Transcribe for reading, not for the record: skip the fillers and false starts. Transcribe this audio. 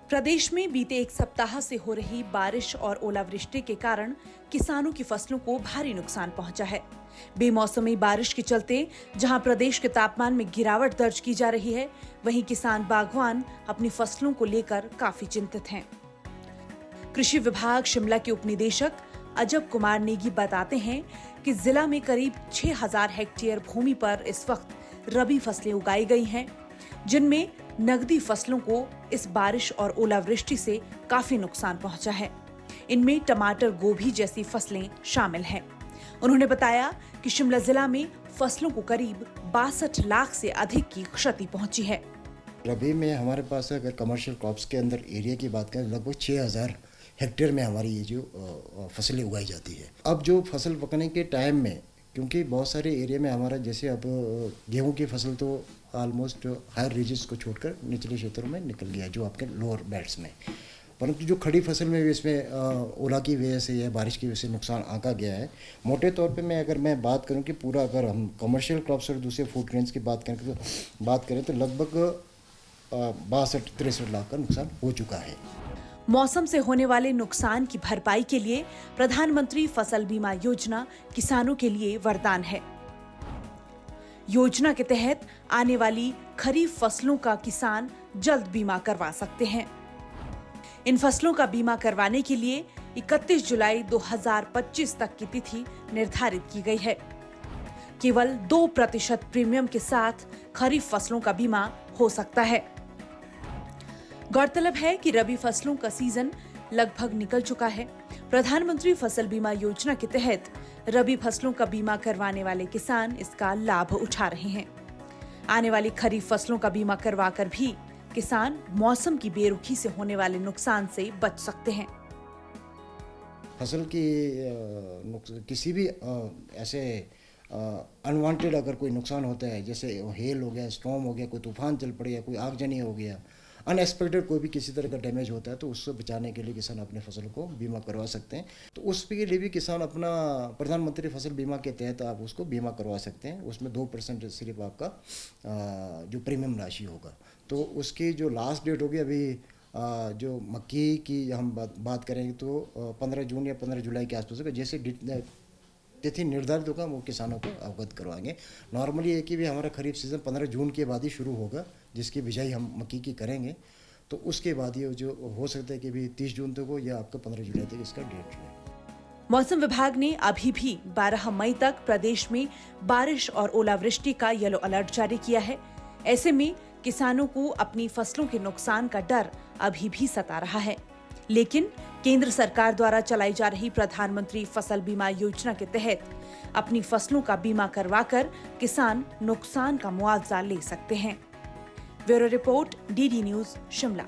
प्रदेश में बीते एक सप्ताह से हो रही बारिश और ओलावृष्टि के कारण किसानों की फसलों को भारी नुकसान पहुंचा है। बेमौसमी बारिश के चलते जहां प्रदेश के तापमान में गिरावट दर्ज की जा रही है, वहीं किसान बागवान अपनी फसलों को लेकर काफी चिंतित हैं। कृषि विभाग शिमला के उपनिदेशक अजब कुमार नेगी बताते हैं कि जिला में करीब 6000 हेक्टेयर भूमि पर इस वक्त रबी फसलें उगाई गई हैं, जिनमें नगदी फसलों को इस बारिश और ओलावृष्टि से काफी नुकसान पहुंचा है। इनमें टमाटर, गोभी जैसी फसलें शामिल हैं। उन्होंने बताया कि शिमला जिला में फसलों को करीब 62 लाख से अधिक की क्षति पहुंची है। रबी में हमारे पास अगर कमर्शियल क्रॉप्स के अंदर एरिया की बात करें, लगभग 6000 हेक्टेयर में हमारी ये जो फसलें उगाई जाती है। अब जो फसल पकने के टाइम में, क्योंकि बहुत सारे एरिया में हमारा जैसे अब गेहूं की फसल तो ऑलमोस्ट हायर रीजन्स को छोड़कर निचले क्षेत्रों में निकल गया, जो आपके लोअर बेल्ट्स में, परंतु जो खड़ी फसल में भी इसमें ओला की वजह से या बारिश की वजह से नुकसान आंका गया है। मोटे तौर पे अगर मैं बात करूं कि पूरा अगर हम कमर्शियल क्रॉप्स और दूसरे फूड ग्रेन्स की बात करें तो लगभग 62-63 लाख का नुकसान हो चुका है। मौसम से होने वाले नुकसान की भरपाई के लिए प्रधानमंत्री फसल बीमा योजना किसानों के लिए वरदान है। योजना के तहत आने वाली खरीफ फसलों का किसान जल्द बीमा करवा सकते हैं। इन फसलों का बीमा करवाने के लिए 31 जुलाई 2025 तक की तिथि निर्धारित की गई है। केवल 2% प्रीमियम के साथ खरीफ फसलों का बीमा हो सकता है। गौरतलब है कि रबी फसलों का सीजन लगभग निकल चुका है। प्रधानमंत्री फसल बीमा योजना के तहत रबी फसलों का बीमा करवाने वाले किसान इसका लाभ उठा रहे हैं। आने वाली खरीफ फसलों का बीमा करवाकर भी किसान मौसम की बेरुखी से होने वाले नुकसान से बच सकते हैं। फसल की किसी भी ऐसे अनवांटेड अगर कोई नुकसान होता है, जैसे हेल हो गया, स्टॉर्म हो गया, कोई तूफान चल पड़ गया, कोई आगजनी हो गया, अनएक्सपेक्टेड कोई भी किसी तरह का डैमेज होता है, तो उससे बचाने के लिए किसान अपने फसल को बीमा करवा सकते हैं। तो उसके लिए भी किसान अपना प्रधानमंत्री फसल बीमा के तहत आप उसको बीमा करवा सकते हैं। उसमें 2% सिर्फ आपका जो प्रीमियम राशि होगा। तो उसकी जो लास्ट डेट होगी अभी जो मक्की की हम बात करेंगे तो 15 जून या 15 जुलाई के आसपास होगा। जैसे तिथि निर्धारित होगा वो किसानों को अवगत करवाएंगे। नॉर्मली एक ही भी हमारा खरीफ सीज़न 15 जून के बाद ही शुरू होगा, जिसकी बिजाई हम मक्की की करेंगे। तो उसके बाद ये जो हो सकता है कि भी 30 जून तक हो या आपका 15 जुलाई तक इसका डेट है। मौसम विभाग ने अभी भी 12 मई तक प्रदेश में बारिश और ओलावृष्टि का येलो अलर्ट जारी किया है। ऐसे में किसानों को अपनी फसलों के नुकसान का डर अभी भी सता रहा है, लेकिन केंद्र सरकार द्वारा चलाई जा रही प्रधानमंत्री फसल बीमा योजना के तहत अपनी फसलों का बीमा करवाकर किसान नुकसान का मुआवजा ले सकते हैं। Bureau report, DD news, Shimla.